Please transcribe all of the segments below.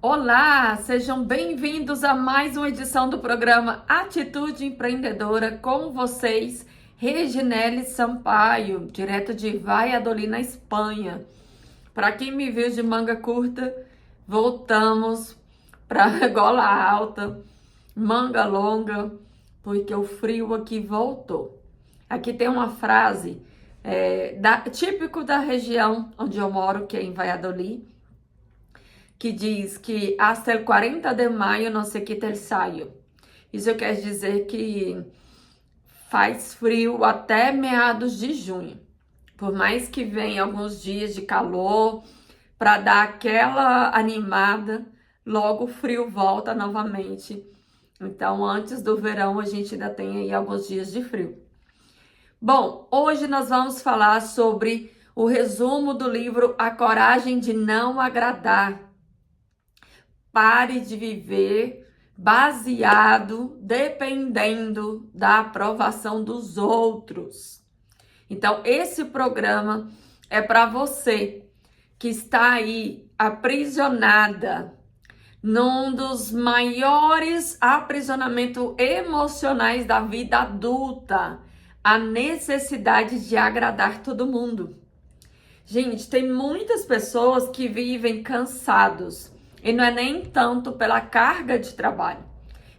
Olá, sejam bem-vindos a mais uma edição do programa Atitude Empreendedora com vocês, Reginele Sampaio, direto de Valladolid, na Espanha. Para quem me viu de manga curta, voltamos para gola alta, manga longa, porque o frio aqui voltou. Aqui tem uma frase típico da região onde eu moro, que é em Valladolid, que diz que hasta el 40 de maio não se quita el saio. Isso quer dizer que faz frio até meados de junho. Por mais que venha alguns dias de calor, para dar aquela animada, logo o frio volta novamente. Então, antes do verão, a gente ainda tem aí alguns dias de frio. Bom, hoje nós vamos falar sobre o resumo do livro A Coragem de Não Agradar. Pare de viver baseado, dependendo da aprovação dos outros. Então, esse programa é para você que está aí aprisionada num dos maiores aprisionamentos emocionais da vida adulta, a necessidade de agradar todo mundo. Gente, tem muitas pessoas que vivem cansados. E não é nem tanto pela carga de trabalho.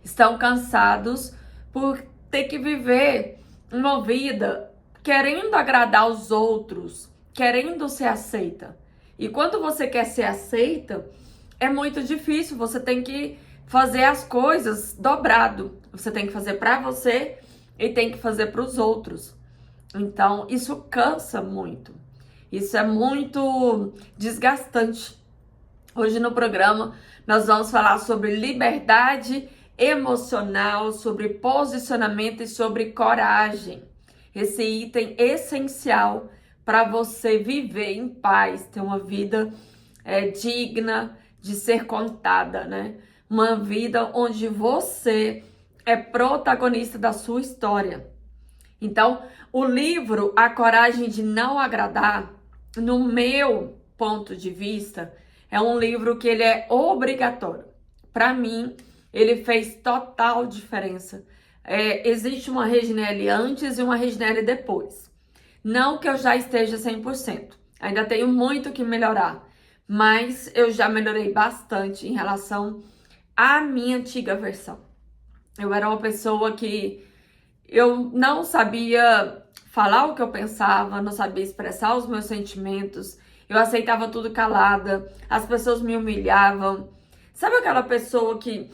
Estão cansados por ter que viver uma vida querendo agradar os outros, querendo ser aceita. E quando você quer ser aceita, é muito difícil. Você tem que fazer as coisas dobrado. Você tem que fazer para você e tem que fazer para os outros. Então, isso cansa muito. Isso é muito desgastante. Hoje no programa nós vamos falar sobre liberdade emocional, sobre posicionamento e sobre coragem. Esse item essencial para você viver em paz, ter uma vida digna de ser contada, né? Uma vida onde você é protagonista da sua história. Então, o livro A Coragem de Não Agradar, no meu ponto de vista, é um livro que ele é obrigatório. Para mim, ele fez total diferença. Existe uma Reginele antes e uma Reginele depois. Não que eu já esteja 100%. Ainda tenho muito que melhorar. Mas eu já melhorei bastante em relação à minha antiga versão. Eu era uma pessoa que eu não sabia falar o que eu pensava, não sabia expressar os meus sentimentos. Eu aceitava tudo calada, as pessoas me humilhavam. Sabe aquela pessoa que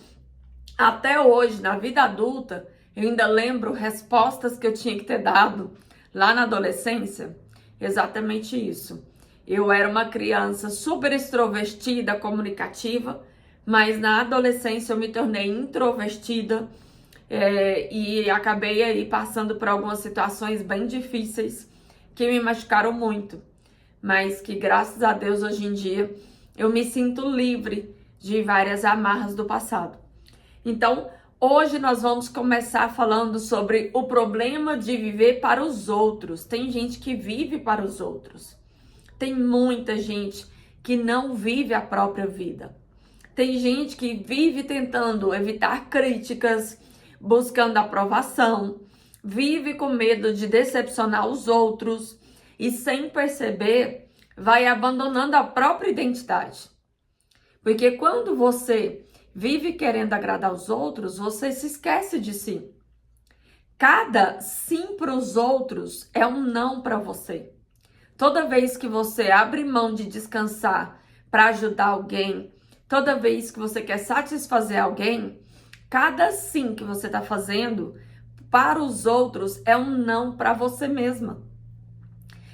até hoje, na vida adulta, eu ainda lembro respostas que eu tinha que ter dado lá na adolescência? Exatamente isso. Eu era uma criança super extrovertida, comunicativa, mas na adolescência eu me tornei introvertida e acabei aí passando por algumas situações bem difíceis que me machucaram muito. Mas que graças a Deus hoje em dia eu me sinto livre de várias amarras do passado. Então, hoje nós vamos começar falando sobre o problema de viver para os outros. Tem gente que vive para os outros. Tem muita gente que não vive a própria vida. Tem gente que vive tentando evitar críticas, buscando aprovação, vive com medo de decepcionar os outros, e sem perceber, vai abandonando a própria identidade. Porque quando você vive querendo agradar os outros, você se esquece de si. Cada sim para os outros é um não para você. Toda vez que você abre mão de descansar para ajudar alguém, toda vez que você quer satisfazer alguém, cada sim que você está fazendo para os outros é um não para você mesma.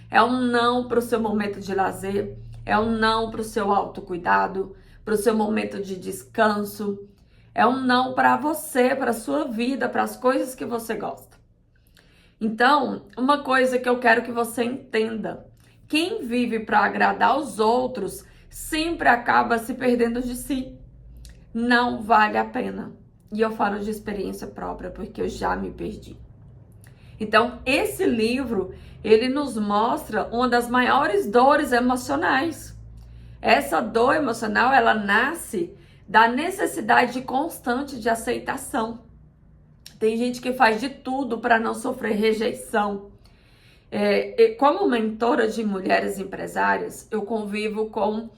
É um não para o seu momento de lazer, é um não para o seu autocuidado, para o seu momento de descanso, é um não para você, para a sua vida, para as coisas que você gosta. Então, uma coisa que eu quero que você entenda, quem vive para agradar os outros sempre acaba se perdendo de si. Não vale a pena. E eu falo de experiência própria, porque eu já me perdi. Então, esse livro, ele nos mostra uma das maiores dores emocionais. Essa dor emocional, ela nasce da necessidade constante de aceitação. Tem gente que faz de tudo para não sofrer rejeição. Como mentora de mulheres empresárias, eu convivo com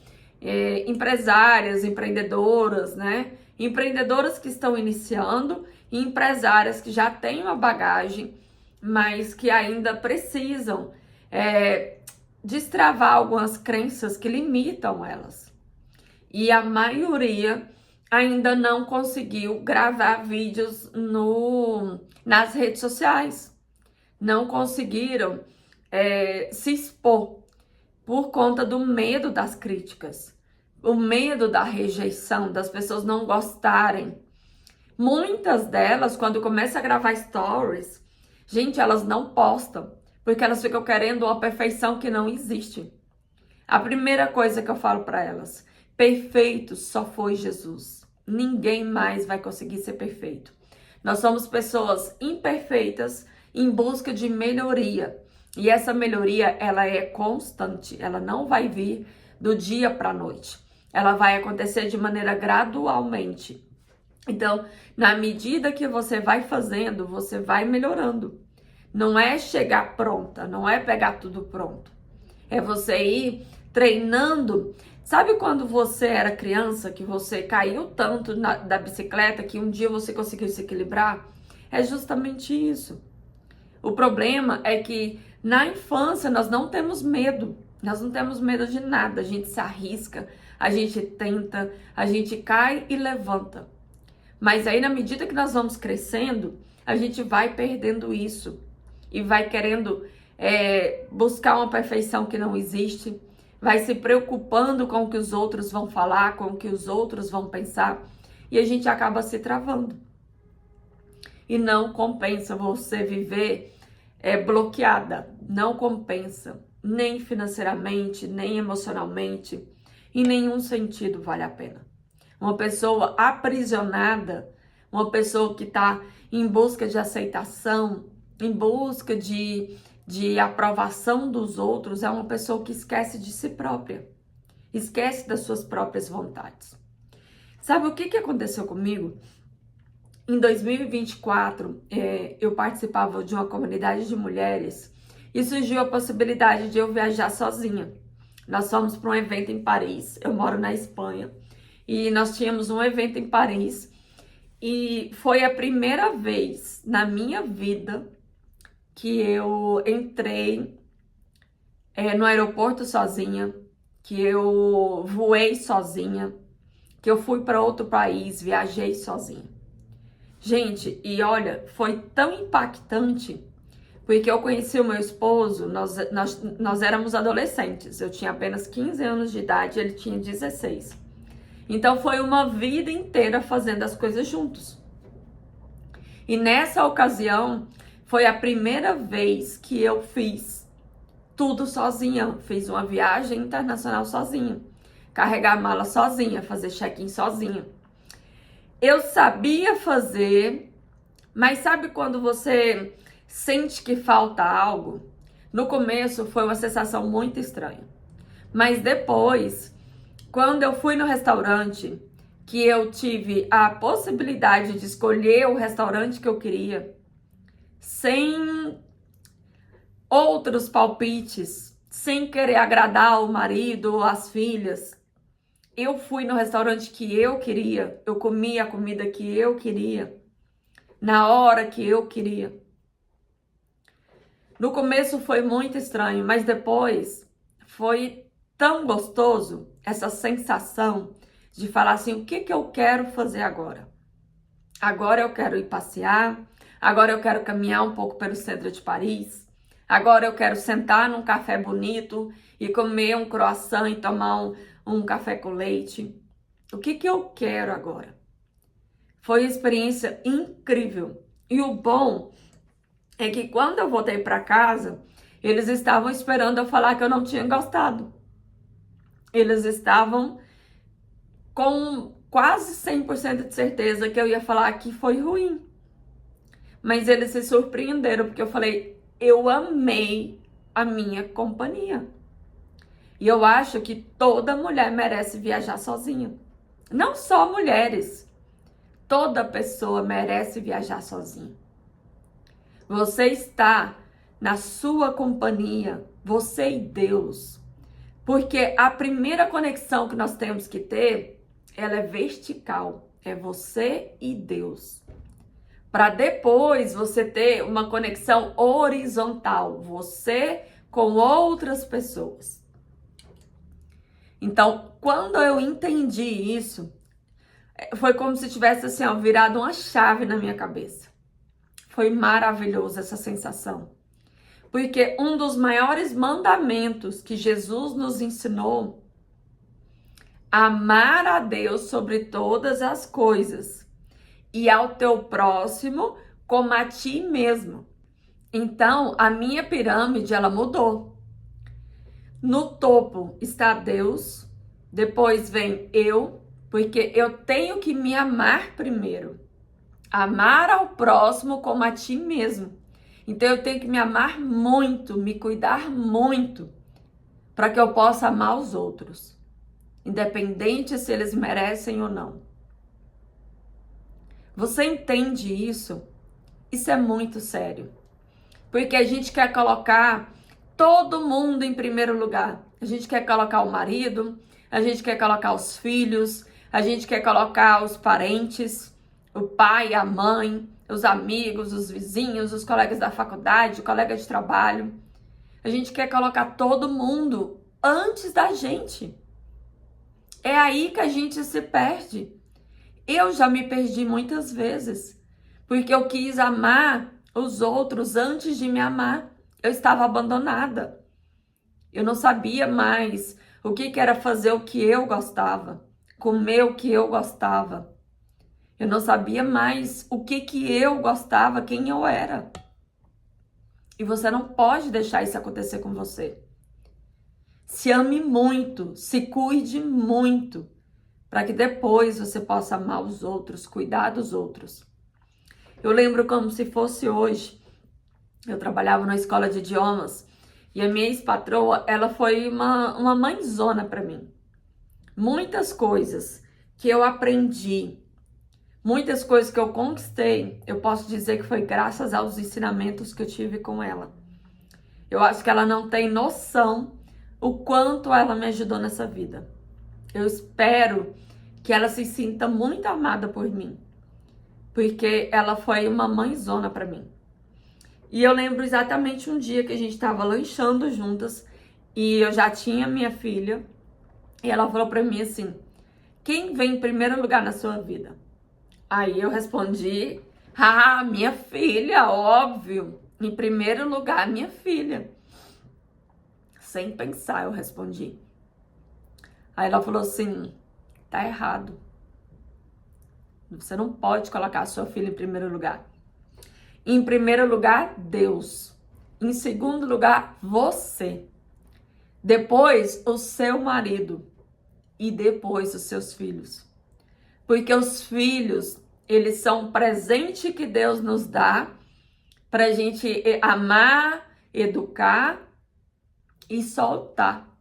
empresárias, empreendedoras, né? Empreendedoras que estão iniciando e empresárias que já têm uma bagagem, mas que ainda precisam destravar algumas crenças que limitam elas. E a maioria ainda não conseguiu gravar vídeos nas redes sociais. Não conseguiram se expor por conta do medo das críticas, o medo da rejeição, das pessoas não gostarem. Muitas delas, quando começam a gravar stories, gente, elas não postam, porque elas ficam querendo uma perfeição que não existe. A primeira coisa que eu falo para elas, perfeito só foi Jesus. Ninguém mais vai conseguir ser perfeito. Nós somos pessoas imperfeitas em busca de melhoria. E essa melhoria, ela é constante. Ela não vai vir do dia para a noite. Ela vai acontecer de maneira gradualmente. Então, na medida que você vai fazendo, você vai melhorando. Não é chegar pronta, não é pegar tudo pronto. É você ir treinando. Sabe quando você era criança, que você caiu tanto da bicicleta que um dia você conseguiu se equilibrar? É justamente isso. O problema é que na infância nós não temos medo. Nós não temos medo de nada. A gente se arrisca, a gente tenta, a gente cai e levanta. Mas aí, na medida que nós vamos crescendo, a gente vai perdendo isso. E vai querendo buscar uma perfeição que não existe. Vai se preocupando com o que os outros vão falar, com o que os outros vão pensar. E a gente acaba se travando. E não compensa você viver bloqueada. Não compensa. Nem financeiramente, nem emocionalmente. Em nenhum sentido vale a pena. Uma pessoa aprisionada, uma pessoa que está em busca de aceitação, em busca de aprovação dos outros, é uma pessoa que esquece de si própria. Esquece das suas próprias vontades. Sabe o que aconteceu comigo? Em 2024, eu participava de uma comunidade de mulheres e surgiu a possibilidade de eu viajar sozinha. Nós fomos para um evento em Paris, eu moro na Espanha, e nós tínhamos um evento em Paris e foi a primeira vez na minha vida que eu entrei no aeroporto sozinha, que eu voei sozinha, que eu fui para outro país, viajei sozinha. Gente, e olha, foi tão impactante, porque eu conheci o meu esposo, nós éramos adolescentes, eu tinha apenas 15 anos de idade, ele tinha 16. Então foi uma vida inteira fazendo as coisas juntos. E nessa ocasião, foi a primeira vez que eu fiz tudo sozinha. Fiz uma viagem internacional sozinha. Carregar mala sozinha, fazer check-in sozinha. Eu sabia fazer, mas sabe quando você sente que falta algo? No começo foi uma sensação muito estranha. Mas depois, quando eu fui no restaurante, que eu tive a possibilidade de escolher o restaurante que eu queria, sem outros palpites, sem querer agradar o marido ou as filhas, eu fui no restaurante que eu queria, eu comi a comida que eu queria, na hora que eu queria. No começo foi muito estranho, mas depois foi tão gostoso essa sensação de falar assim, o que eu quero fazer agora? Agora eu quero ir passear, agora eu quero caminhar um pouco pelo centro de Paris, agora eu quero sentar num café bonito e comer um croissant e tomar um café com leite. O que eu quero agora? Foi uma experiência incrível. E o bom é que quando eu voltei para casa, eles estavam esperando eu falar que eu não tinha gostado. Eles estavam com quase 100% de certeza que eu ia falar que foi ruim. Mas eles se surpreenderam, porque eu falei, eu amei a minha companhia. E eu acho que toda mulher merece viajar sozinha. Não só mulheres. Toda pessoa merece viajar sozinha. Você está na sua companhia, você e Deus. Porque a primeira conexão que nós temos que ter, ela é vertical. É você e Deus. Para depois você ter uma conexão horizontal. Você com outras pessoas. Então, quando eu entendi isso, foi como se tivesse assim, ó, virado uma chave na minha cabeça. Foi maravilhoso essa sensação. Porque um dos maiores mandamentos que Jesus nos ensinou, amar a Deus sobre todas as coisas e ao teu próximo como a ti mesmo. Então, a minha pirâmide, ela mudou. No topo está Deus, depois vem eu, porque eu tenho que me amar primeiro. Amar ao próximo como a ti mesmo. Então eu tenho que me amar muito, me cuidar muito, para que eu possa amar os outros, independente se eles merecem ou não. Você entende isso? Isso é muito sério. Porque a gente quer colocar todo mundo em primeiro lugar. A gente quer colocar o marido, a gente quer colocar os filhos, a gente quer colocar os parentes, o pai, a mãe, os amigos, os vizinhos, os colegas da faculdade, o colega de trabalho. A gente quer colocar todo mundo antes da gente. É aí que a gente se perde. Eu já me perdi muitas vezes, porque eu quis amar os outros antes de me amar. Eu estava abandonada. Eu não sabia mais o que era fazer o que eu gostava, comer o que eu gostava. Eu não sabia mais o que eu gostava, quem eu era. E você não pode deixar isso acontecer com você. Se ame muito, se cuide muito, para que depois você possa amar os outros, cuidar dos outros. Eu lembro como se fosse hoje. Eu trabalhava na escola de idiomas e a minha ex-patroa, ela foi uma mãezona para mim. Muitas coisas que eu aprendi, muitas coisas que eu conquistei, eu posso dizer que foi graças aos ensinamentos que eu tive com ela. Eu acho que ela não tem noção o quanto ela me ajudou nessa vida. Eu espero que ela se sinta muito amada por mim, porque ela foi uma mãezona para mim. E eu lembro exatamente um dia que a gente estava lanchando juntas e eu já tinha minha filha e ela falou para mim assim: quem vem em primeiro lugar na sua vida? Aí eu respondi: ah, minha filha, óbvio. Em primeiro lugar, minha filha. Sem pensar, eu respondi. Aí ela falou assim: tá errado. Você não pode colocar a sua filha em primeiro lugar. Em primeiro lugar, Deus. Em segundo lugar, você. Depois, o seu marido. E depois, os seus filhos. Porque os filhos, eles são um presente que Deus nos dá para a gente amar, educar e soltar.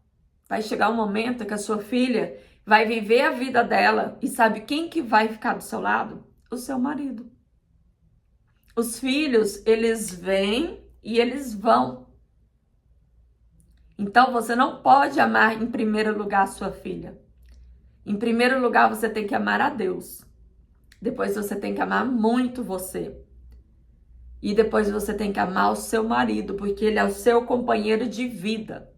Vai chegar um momento que a sua filha vai viver a vida dela e sabe quem que vai ficar do seu lado? O seu marido. Os filhos, eles vêm e eles vão. Então, você não pode amar em primeiro lugar a sua filha. Em primeiro lugar, você tem que amar a Deus. Depois, você tem que amar muito você. E depois, você tem que amar o seu marido, porque ele é o seu companheiro de vida.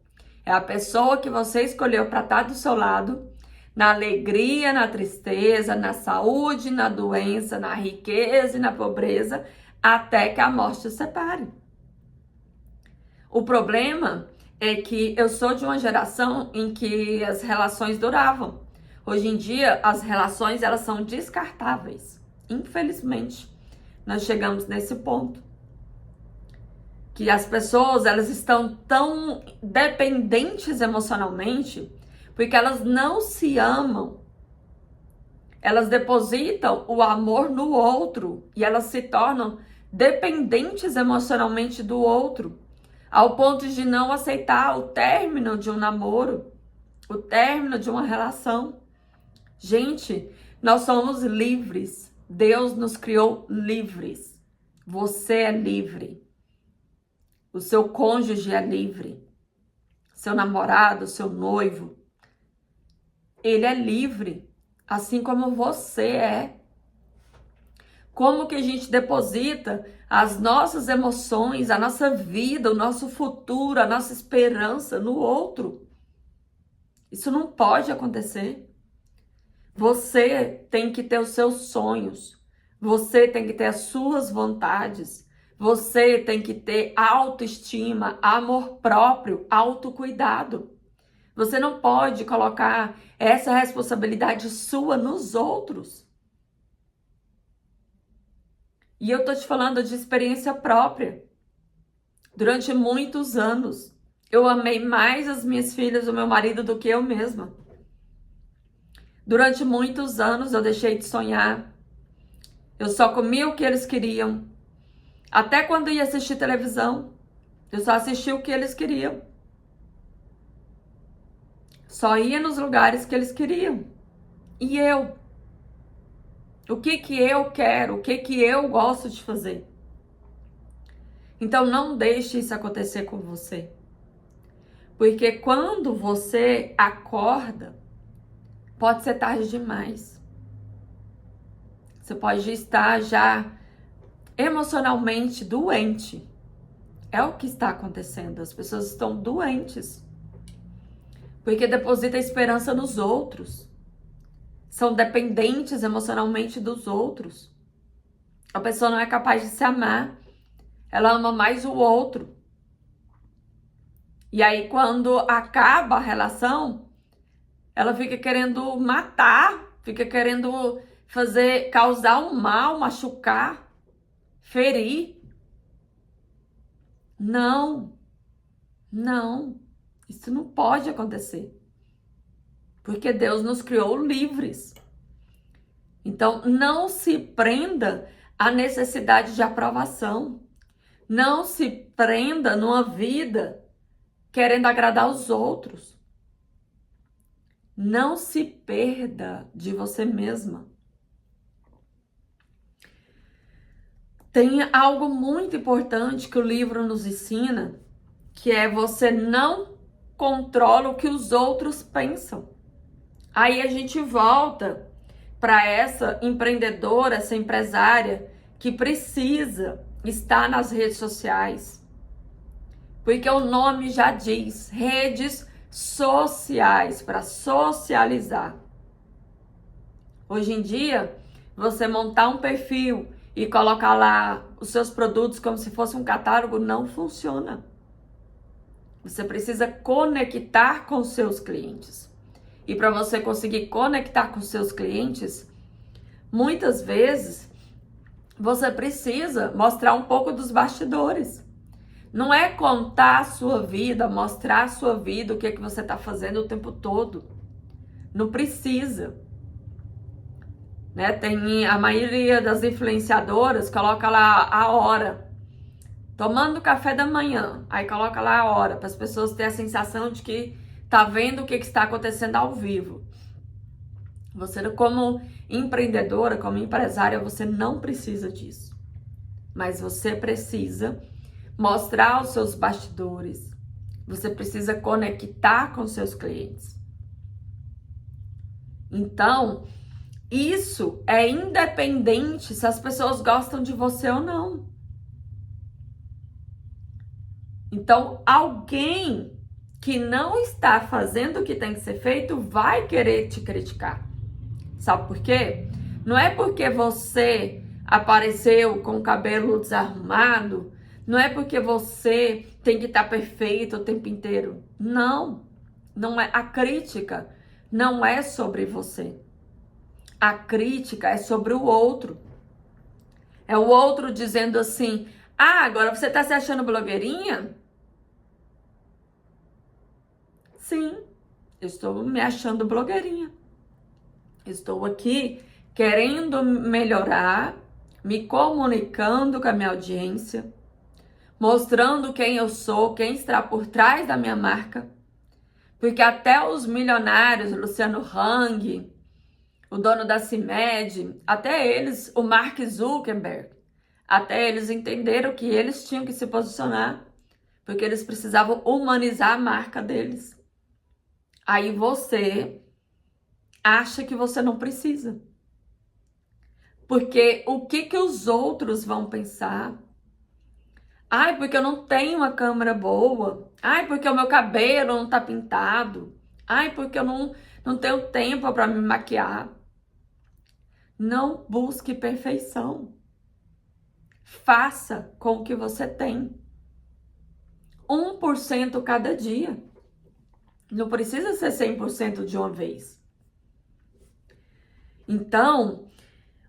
É a pessoa que você escolheu para estar do seu lado, na alegria, na tristeza, na saúde, na doença, na riqueza e na pobreza, até que a morte os separe. O problema é que eu sou de uma geração em que as relações duravam. Hoje em dia, as relações, elas são descartáveis. Infelizmente, nós chegamos nesse ponto. Que as pessoas, elas estão tão dependentes emocionalmente, porque elas não se amam. Elas depositam o amor no outro e elas se tornam dependentes emocionalmente do outro, ao ponto de não aceitar o término de um namoro, o término de uma relação. Gente, nós somos livres. Deus nos criou livres. Você é livre. O seu cônjuge é livre. Seu namorado, seu noivo. Ele é livre, assim como você é. Como que a gente deposita as nossas emoções, a nossa vida, o nosso futuro, a nossa esperança no outro? Isso não pode acontecer. Você tem que ter os seus sonhos. Você tem que ter as suas vontades. Você tem que ter autoestima, amor próprio, autocuidado. Você não pode colocar essa responsabilidade sua nos outros. E eu tô te falando de experiência própria. Durante muitos anos, eu amei mais as minhas filhas, o meu marido, do que eu mesma. Durante muitos anos, eu deixei de sonhar. Eu só comia o que eles queriam. Até quando ia assistir televisão, eu só assistia o que eles queriam. Só ia nos lugares que eles queriam. E eu? O que eu quero? O que eu gosto de fazer? Então não deixe isso acontecer com você. Porque quando você acorda, pode ser tarde demais. Você pode estar já emocionalmente doente. É o que está acontecendo. As pessoas estão doentes. Porque deposita esperança nos outros. São dependentes emocionalmente dos outros. A pessoa não é capaz de se amar. Ela ama mais o outro. E aí, quando acaba a relação, ela fica querendo matar, fica querendo causar um mal, machucar, ferir. Não, isso não pode acontecer. Porque Deus nos criou livres. Então, não se prenda à necessidade de aprovação. Não se prenda numa vida querendo agradar os outros. Não se perda de você mesma. Tem algo muito importante que o livro nos ensina, que é você não controla o que os outros pensam. Aí a gente volta para essa empreendedora, essa empresária que precisa estar nas redes sociais. Porque o nome já diz, redes sociais, para socializar. Hoje em dia, você montar um perfil e colocar lá os seus produtos como se fosse um catálogo não funciona. Você precisa conectar com os seus clientes. E para você conseguir conectar com os seus clientes, muitas vezes você precisa mostrar um pouco dos bastidores. Não é contar a sua vida, mostrar a sua vida, o que é que você está fazendo o tempo todo. Não precisa. Né? Tem a maioria das influenciadoras coloca lá a hora. Tomando café da manhã. Aí coloca lá a hora, para as pessoas terem a sensação de que tá vendo o que está acontecendo ao vivo. Você, como empreendedora, como empresária, você não precisa disso. Mas você precisa mostrar os seus bastidores. Você precisa conectar com seus clientes. Então, isso é independente se as pessoas gostam de você ou não. Então, alguém que não está fazendo o que tem que ser feito vai querer te criticar. Sabe por quê? Não é porque você apareceu com o cabelo desarrumado, não é porque você tem que estar perfeito o tempo inteiro. Não é. A crítica não é sobre você. A crítica é sobre o outro. É o outro dizendo assim, agora você está se achando blogueirinha? Sim, eu estou me achando blogueirinha. Estou aqui querendo melhorar, me comunicando com a minha audiência, mostrando quem eu sou, quem está por trás da minha marca. Porque até os milionários, Luciano Hang, o dono da CIMED, até eles, o Mark Zuckerberg, até eles entenderam que eles tinham que se posicionar, porque eles precisavam humanizar a marca deles. Aí você acha que você não precisa. Porque o que os outros vão pensar? Ai, porque eu não tenho uma câmera boa. Ai, porque o meu cabelo não tá pintado. Ai, porque eu não tenho tempo para me maquiar. Não busque perfeição. Faça com o que você tem. 1% cada dia. Não precisa ser 100% de uma vez. Então,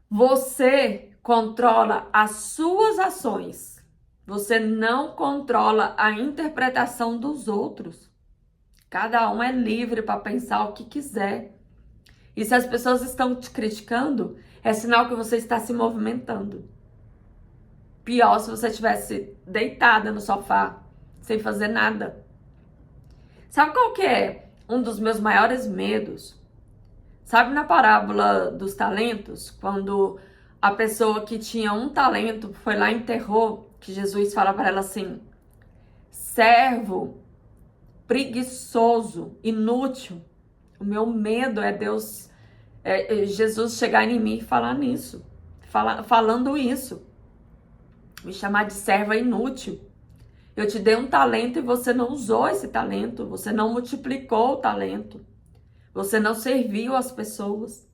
você controla as suas ações. Você não controla a interpretação dos outros. Cada um é livre para pensar o que quiser. E se as pessoas estão te criticando, é sinal que você está se movimentando. Pior se você estivesse deitada no sofá, sem fazer nada. Sabe qual que é um dos meus maiores medos? Sabe na parábola dos talentos, quando a pessoa que tinha um talento foi lá e enterrou, que Jesus fala para ela assim: servo preguiçoso, inútil. O meu medo é Jesus chegar em mim e falar nisso, falando isso, me chamar de serva inútil. Eu te dei um talento e você não usou esse talento, você não multiplicou o talento, você não serviu as pessoas,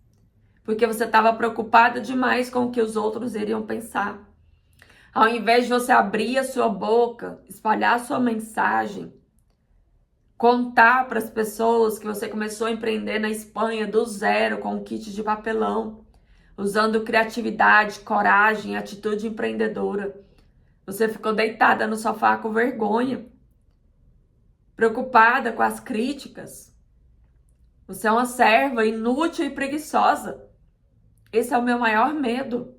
porque você estava preocupada demais com o que os outros iriam pensar. Ao invés de você abrir a sua boca, espalhar a sua mensagem, contar para as pessoas que você começou a empreender na Espanha do zero com um kit de papelão, usando criatividade, coragem, atitude empreendedora. Você ficou deitada no sofá com vergonha, preocupada com as críticas. Você é uma serva inútil e preguiçosa. Esse é o meu maior medo.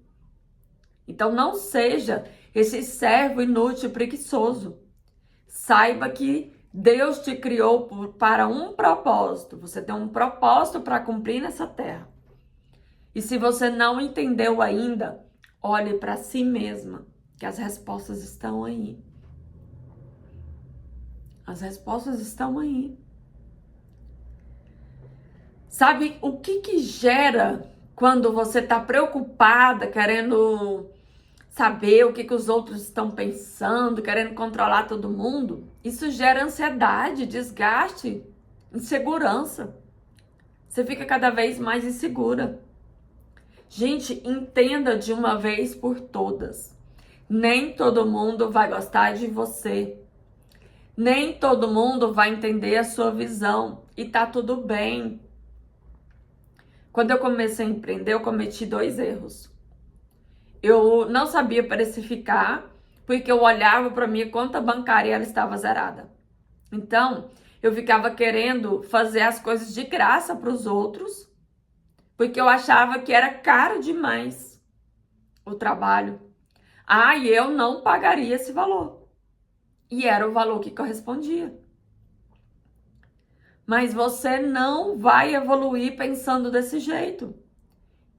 Então não seja esse servo inútil e preguiçoso. Saiba que Deus te criou para um propósito. Você tem um propósito para cumprir nessa terra. E se você não entendeu ainda, olhe para si mesma, que as respostas estão aí. As respostas estão aí. Sabe o que gera quando você está preocupada, querendo saber o que os outros estão pensando, querendo controlar todo mundo? Isso gera ansiedade, desgaste, insegurança. Você fica cada vez mais insegura. Gente, entenda de uma vez por todas. Nem todo mundo vai gostar de você. Nem todo mundo vai entender a sua visão. E tá tudo bem. Quando eu comecei a empreender, eu cometi 2 erros. Eu não sabia precificar, porque eu olhava para minha conta bancária e ela estava zerada. Então, eu ficava querendo fazer as coisas de graça para os outros, porque eu achava que era caro demais o trabalho. E eu não pagaria esse valor. E era o valor que correspondia. Mas você não vai evoluir pensando desse jeito.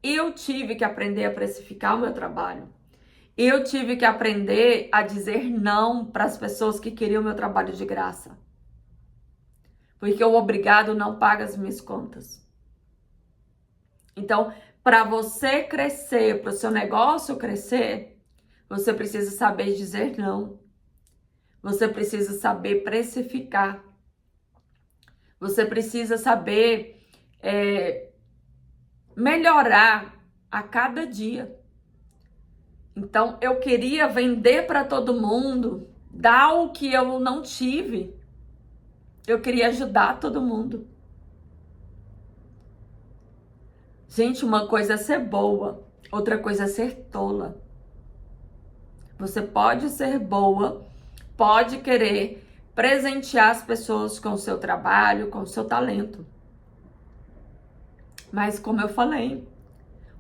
Eu tive que aprender a precificar o meu trabalho. Eu tive que aprender a dizer não para as pessoas que queriam o meu trabalho de graça. Porque o obrigado não paga as minhas contas. Então, para você crescer, para o seu negócio crescer, você precisa saber dizer não. Você precisa saber precificar. Você precisa saber melhorar a cada dia. Então, eu queria vender para todo mundo, dar o que eu não tive. Eu queria ajudar todo mundo. Gente, uma coisa é ser boa, outra coisa é ser tola. Você pode ser boa, pode querer presentear as pessoas com o seu trabalho, com o seu talento. Mas, como eu falei,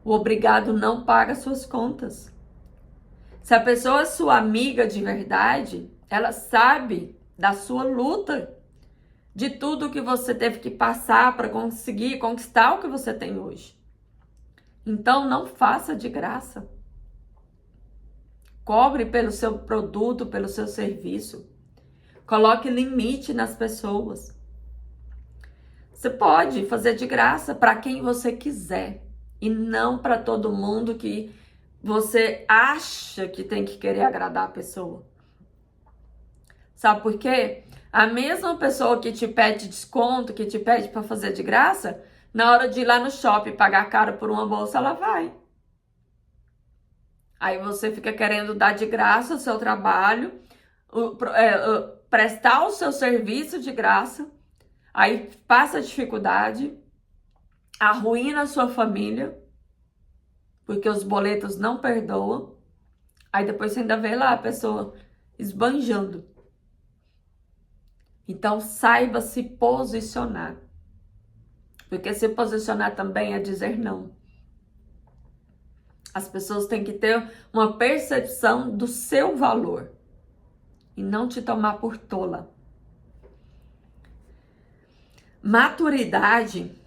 o obrigado não paga suas contas. Se a pessoa é sua amiga de verdade, ela sabe da sua luta, de tudo que você teve que passar para conseguir conquistar o que você tem hoje. Então não faça de graça. Cobre pelo seu produto, pelo seu serviço. Coloque limite nas pessoas. Você pode fazer de graça para quem você quiser e não para todo mundo que você acha que tem que querer agradar a pessoa. Sabe por quê? A mesma pessoa que te pede desconto, que te pede para fazer de graça, na hora de ir lá no shopping pagar caro por uma bolsa, ela vai. Aí você fica querendo dar de graça o seu trabalho, prestar o seu serviço de graça, aí passa dificuldade, arruína a sua família, porque os boletos não perdoam, aí depois você ainda vê lá a pessoa esbanjando. Então saiba se posicionar, porque se posicionar também é dizer não. As pessoas têm que ter uma percepção do seu valor e não te tomar por tola. Maturidade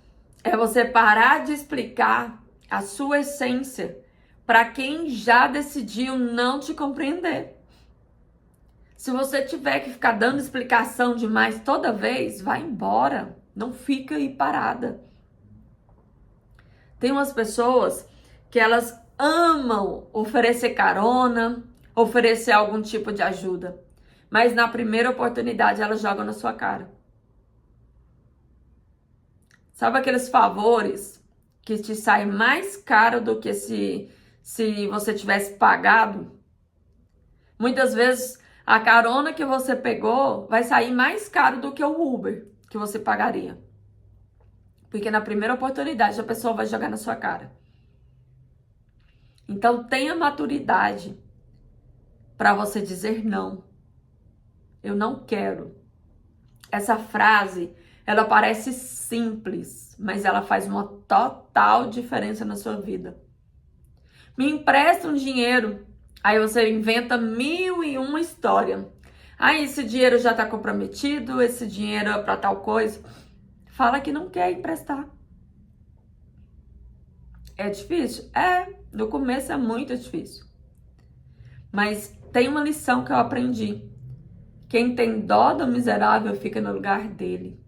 é você parar de explicar a sua essência para quem já decidiu não te compreender. Se você tiver que ficar dando explicação demais toda vez, vai embora. Não fica aí parada. Tem umas pessoas que elas amam oferecer carona, oferecer algum tipo de ajuda, mas na primeira oportunidade elas jogam na sua cara. Sabe aqueles favores que te saem mais caro do que se você tivesse pagado? Muitas vezes a carona que você pegou vai sair mais caro do que o Uber que você pagaria. Porque na primeira oportunidade a pessoa vai jogar na sua cara. Então tenha maturidade para você dizer não. Eu não quero. Essa frase, ela parece simples, mas ela faz uma total diferença na sua vida. Me empresta um dinheiro. Aí você inventa 1001 história. Aí esse dinheiro já está comprometido, esse dinheiro é para tal coisa. Fala que não quer emprestar. É difícil? É, no começo é muito difícil. Mas tem uma lição que eu aprendi. Quem tem dó do miserável fica no lugar dele.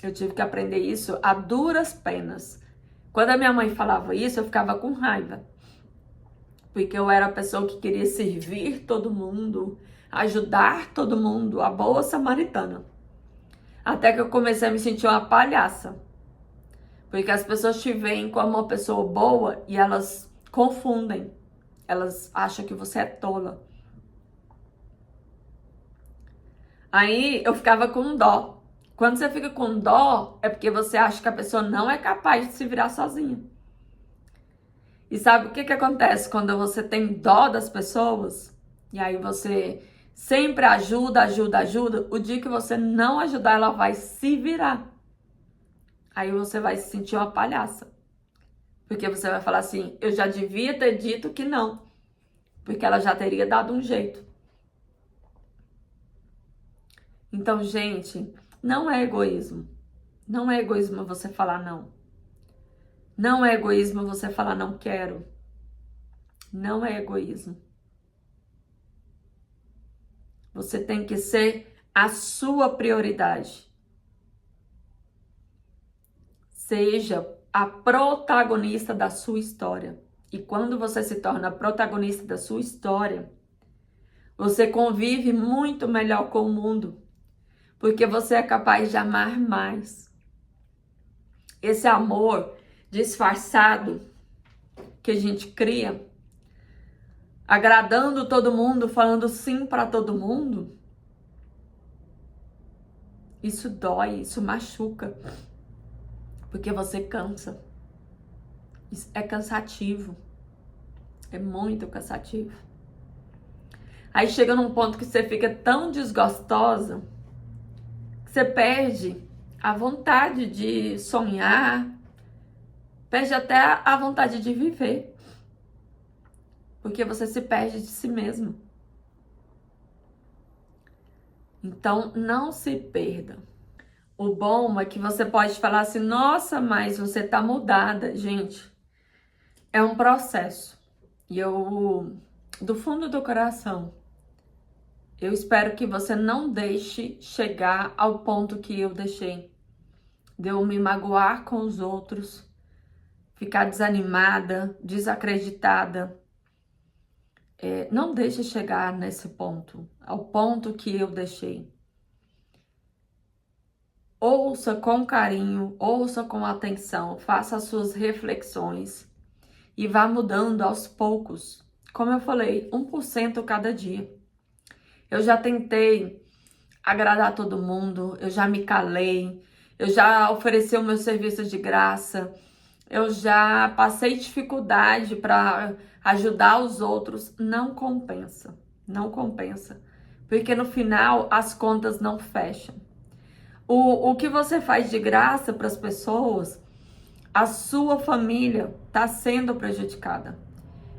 Eu tive que aprender isso a duras penas. Quando a minha mãe falava isso, eu ficava com raiva. Porque eu era a pessoa que queria servir todo mundo, ajudar todo mundo, a boa samaritana. Até que eu comecei a me sentir uma palhaça. Porque as pessoas te veem como uma pessoa boa e elas confundem. Elas acham que você é tola. Aí eu ficava com dó. Quando você fica com dó, é porque você acha que a pessoa não é capaz de se virar sozinha. E sabe o que acontece quando você tem dó das pessoas? E aí você sempre ajuda. O dia que você não ajudar, ela vai se virar. Aí você vai se sentir uma palhaça. Porque você vai falar assim, eu já devia ter dito que não. Porque ela já teria dado um jeito. Então, gente, não é egoísmo. Não é egoísmo você falar não. Não é egoísmo você falar não quero. Não é egoísmo. Você tem que ser a sua prioridade. Seja a protagonista da sua história. E quando você se torna a protagonista da sua história, você convive muito melhor com o mundo. Porque você é capaz de amar mais. Esse amor disfarçado que a gente cria, agradando todo mundo, falando sim para todo mundo, isso dói, isso machuca, porque você cansa. Isso é cansativo, é muito cansativo. Aí chega num ponto que você fica tão desgostosa que você perde a vontade de sonhar, perde até a vontade de viver. Porque você se perde de si mesmo. Então, não se perda. O bom é que você pode falar assim, nossa, mas você tá mudada. Gente, é um processo. E do fundo do coração, eu espero que você não deixe chegar ao ponto que eu deixei, de eu me magoar com os outros, ficar desanimada, desacreditada. Não deixe chegar nesse ponto, ao ponto que eu deixei. Ouça com carinho, ouça com atenção, faça as suas reflexões e vá mudando aos poucos. Como eu falei, 1% cada dia. Eu já tentei agradar todo mundo, eu já me calei, eu já ofereci o meu serviço de graça, eu já passei dificuldade para ajudar os outros. Não compensa, não compensa, porque no final as contas não fecham. O que você faz de graça para as pessoas, a sua família está sendo prejudicada.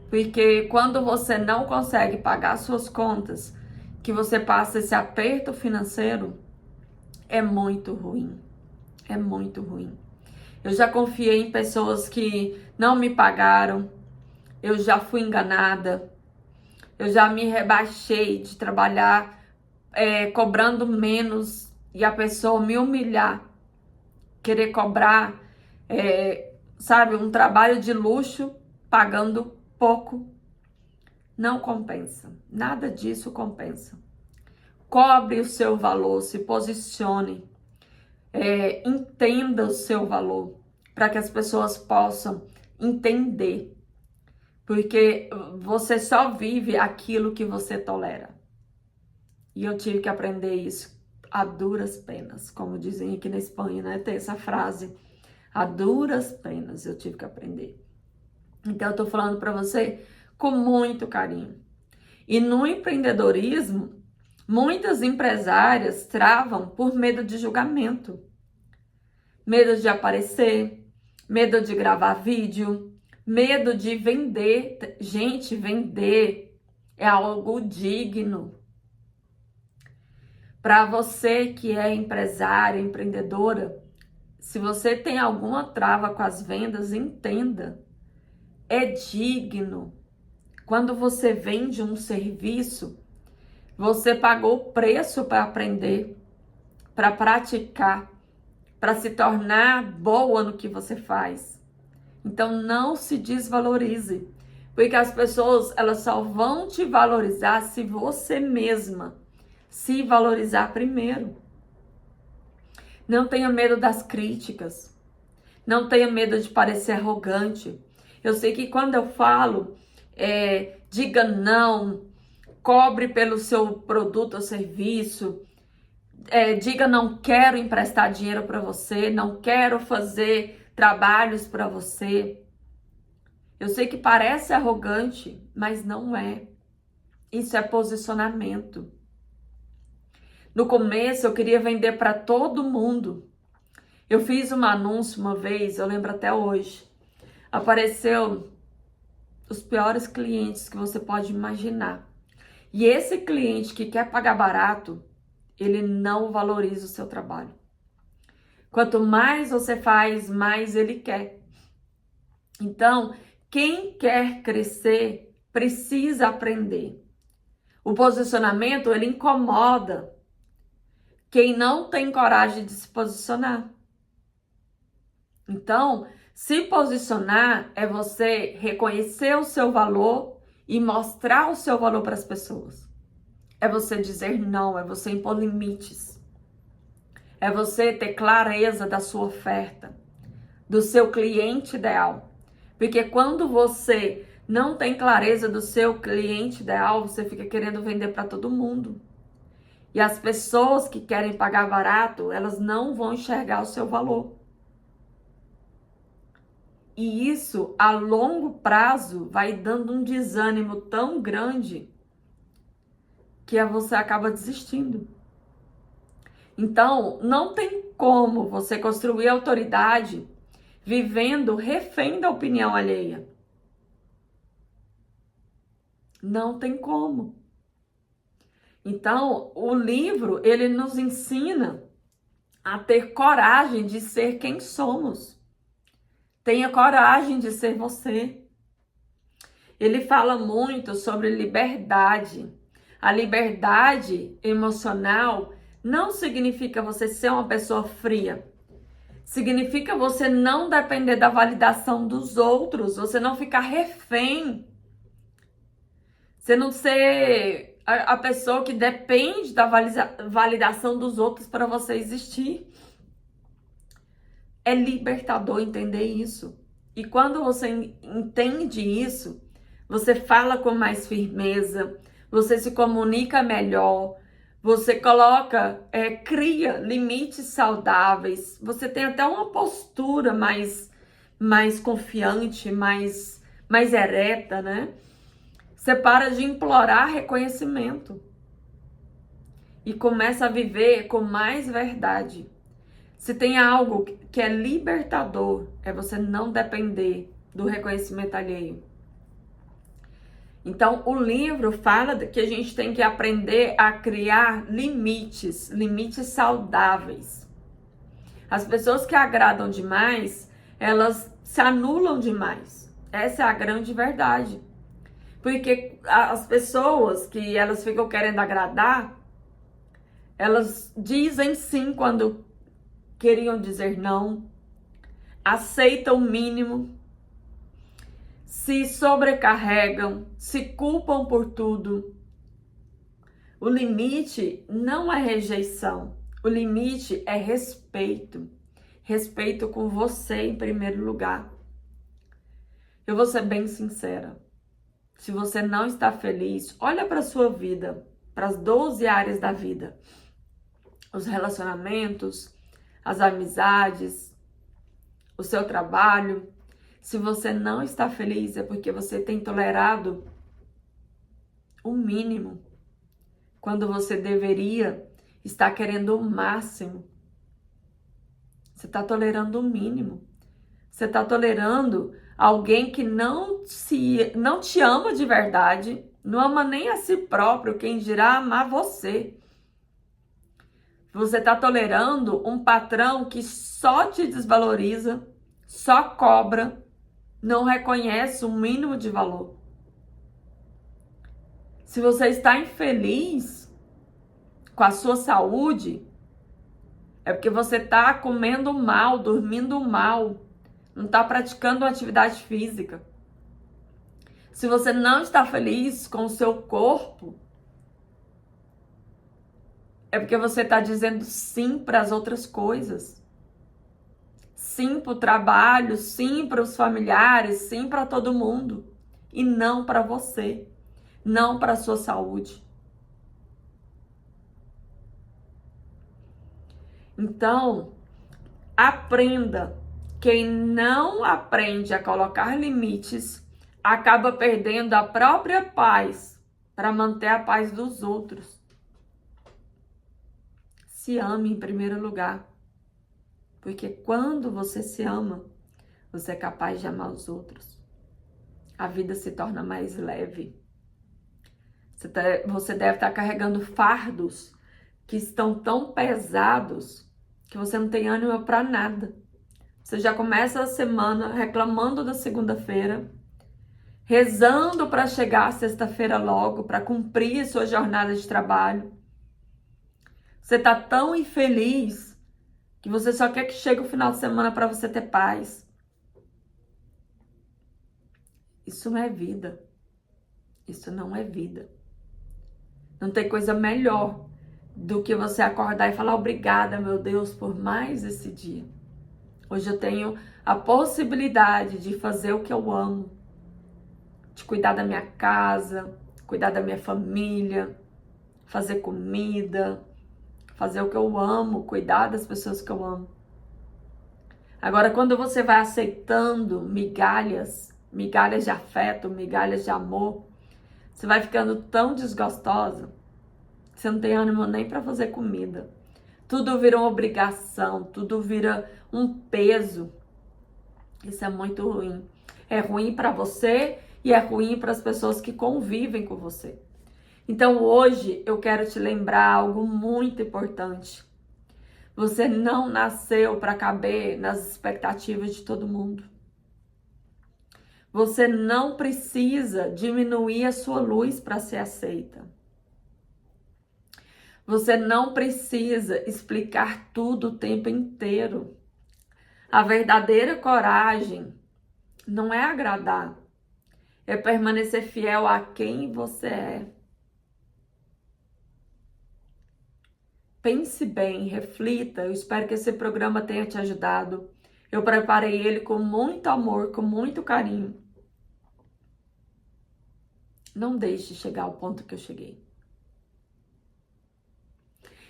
Porque quando você não consegue pagar suas contas, que você passa esse aperto financeiro, é muito ruim. É muito ruim. Eu já confiei em pessoas que não me pagaram, eu já fui enganada, eu já me rebaixei de trabalhar cobrando menos e a pessoa me humilhar, querer cobrar, sabe, um trabalho de luxo pagando pouco. Não compensa, nada disso compensa. Cobre o seu valor, se posicione, entenda o seu valor, para que as pessoas possam entender, porque você só vive aquilo que você tolera. E eu tive que aprender isso a duras penas, como dizem aqui na Espanha, né? Tem essa frase, a duras penas eu tive que aprender. Então eu tô falando para você com muito carinho. E no empreendedorismo, muitas empresárias travam por medo de julgamento, medo de aparecer, medo de gravar vídeo, medo de vender. Gente, vender é algo digno. Para você que é empresária, empreendedora, se você tem alguma trava com as vendas, entenda, é digno. Quando você vende um serviço, você pagou o preço para aprender, para praticar, para se tornar boa no que você faz. Então não se desvalorize, porque as pessoas elas só vão te valorizar se você mesma se valorizar primeiro. Não tenha medo das críticas, não tenha medo de parecer arrogante. Eu sei que quando eu falo, diga não, cobre pelo seu produto ou serviço, diga não quero emprestar dinheiro para você, não quero fazer trabalhos para você. Eu sei que parece arrogante, mas não é. Isso é posicionamento. No começo eu queria vender para todo mundo. Eu fiz um anúncio uma vez, eu lembro até hoje. Apareceu os piores clientes que você pode imaginar. E esse cliente que quer pagar barato, ele não valoriza o seu trabalho. Quanto mais você faz, mais ele quer. Então, quem quer crescer precisa aprender. O posicionamento, ele incomoda quem não tem coragem de se posicionar. Então, se posicionar é você reconhecer o seu valor e mostrar o seu valor para as pessoas. É você dizer não, é você impor limites. É você ter clareza da sua oferta, do seu cliente ideal. Porque quando você não tem clareza do seu cliente ideal, você fica querendo vender para todo mundo. E as pessoas que querem pagar barato, elas não vão enxergar o seu valor. E isso, a longo prazo, vai dando um desânimo tão grande que você acaba desistindo. Então, não tem como você construir autoridade vivendo refém da opinião alheia. Não tem como. Então, o livro, ele nos ensina a ter coragem de ser quem somos. Tenha coragem de ser você. ele fala muito sobre liberdade. A liberdade emocional não significa você ser uma pessoa fria. Significa você não depender da validação dos outros, você não ficar refém. Você não ser a pessoa que depende da validação dos outros para você existir. É libertador entender isso. E quando você entende isso, você fala com mais firmeza, você se comunica melhor, você cria limites saudáveis, você tem até uma postura mais confiante, mais ereta, né? Você para de implorar reconhecimento e começa a viver com mais verdade. Se tem algo que é libertador, é você não depender do reconhecimento alheio. Então, o livro fala que a gente tem que aprender a criar limites saudáveis. As pessoas que agradam demais, elas se anulam demais. Essa é a grande verdade. Porque as pessoas que elas ficam querendo agradar, elas dizem sim quando queriam dizer não, aceitam o mínimo, se sobrecarregam, se culpam por tudo. O limite não é rejeição, o limite é respeito. Respeito com você em primeiro lugar. Eu vou ser bem sincera. Se você não está feliz, olha para a sua vida, para as 12 áreas da vida. Os relacionamentos, as amizades, o seu trabalho. Se você não está feliz, é porque você tem tolerado o mínimo, quando você deveria estar querendo o máximo. Você está tolerando o mínimo. Você está tolerando alguém que não te ama de verdade, não ama nem a si próprio, quem dirá amar você. Você está tolerando um patrão que só te desvaloriza, só cobra, não reconhece o mínimo de valor. Se você está infeliz com a sua saúde, é porque você está comendo mal, dormindo mal, não está praticando uma atividade física. Se você não está feliz com o seu corpo, é porque você está dizendo sim para as outras coisas. Sim para o trabalho, sim para os familiares, sim para todo mundo. E não para você, não para a sua saúde. Então, aprenda. Quem não aprende a colocar limites, acaba perdendo a própria paz para manter a paz dos outros. Se ame em primeiro lugar. Porque quando você se ama, você é capaz de amar os outros. A vida se torna mais leve. Você deve estar carregando fardos que estão tão pesados que você não tem ânimo para nada. Você já começa a semana reclamando da segunda-feira, rezando para chegar a sexta-feira logo, para cumprir sua jornada de trabalho. Você está tão infeliz que você só quer que chegue o final de semana para você ter paz. Isso não é vida. Isso não é vida. Não tem coisa melhor do que você acordar e falar obrigada, meu Deus, por mais esse dia. Hoje eu tenho a possibilidade de fazer o que eu amo, de cuidar da minha casa, cuidar da minha família, fazer comida, fazer o que eu amo, cuidar das pessoas que eu amo. Agora, quando você vai aceitando migalhas de afeto, migalhas de amor, você vai ficando tão desgostosa que você não tem ânimo nem para fazer comida. Tudo vira uma obrigação, tudo vira um peso. Isso é muito ruim. É ruim para você e é ruim para as pessoas que convivem com você. Então hoje eu quero te lembrar algo muito importante. Você não nasceu para caber nas expectativas de todo mundo. Você não precisa diminuir a sua luz para ser aceita. Você não precisa explicar tudo o tempo inteiro. A verdadeira coragem não é agradar, é permanecer fiel a quem você é. Pense bem, reflita. Eu espero que esse programa tenha te ajudado. Eu preparei ele com muito amor, com muito carinho. Não deixe chegar ao ponto que eu cheguei.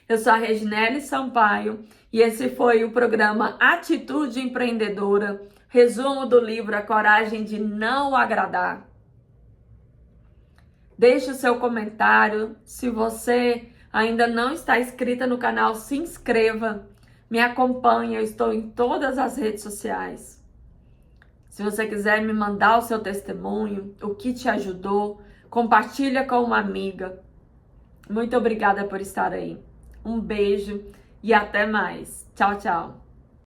Eu sou a Reginele Sampaio e esse foi o programa Atitude Empreendedora, resumo do livro A Coragem de Não Agradar. Deixe o seu comentário. Se você ainda não está inscrita no canal, se inscreva. Me acompanhe, eu estou em todas as redes sociais. Se você quiser me mandar o seu testemunho, o que te ajudou, compartilha com uma amiga. Muito obrigada por estar aí. Um beijo e até mais. Tchau, tchau.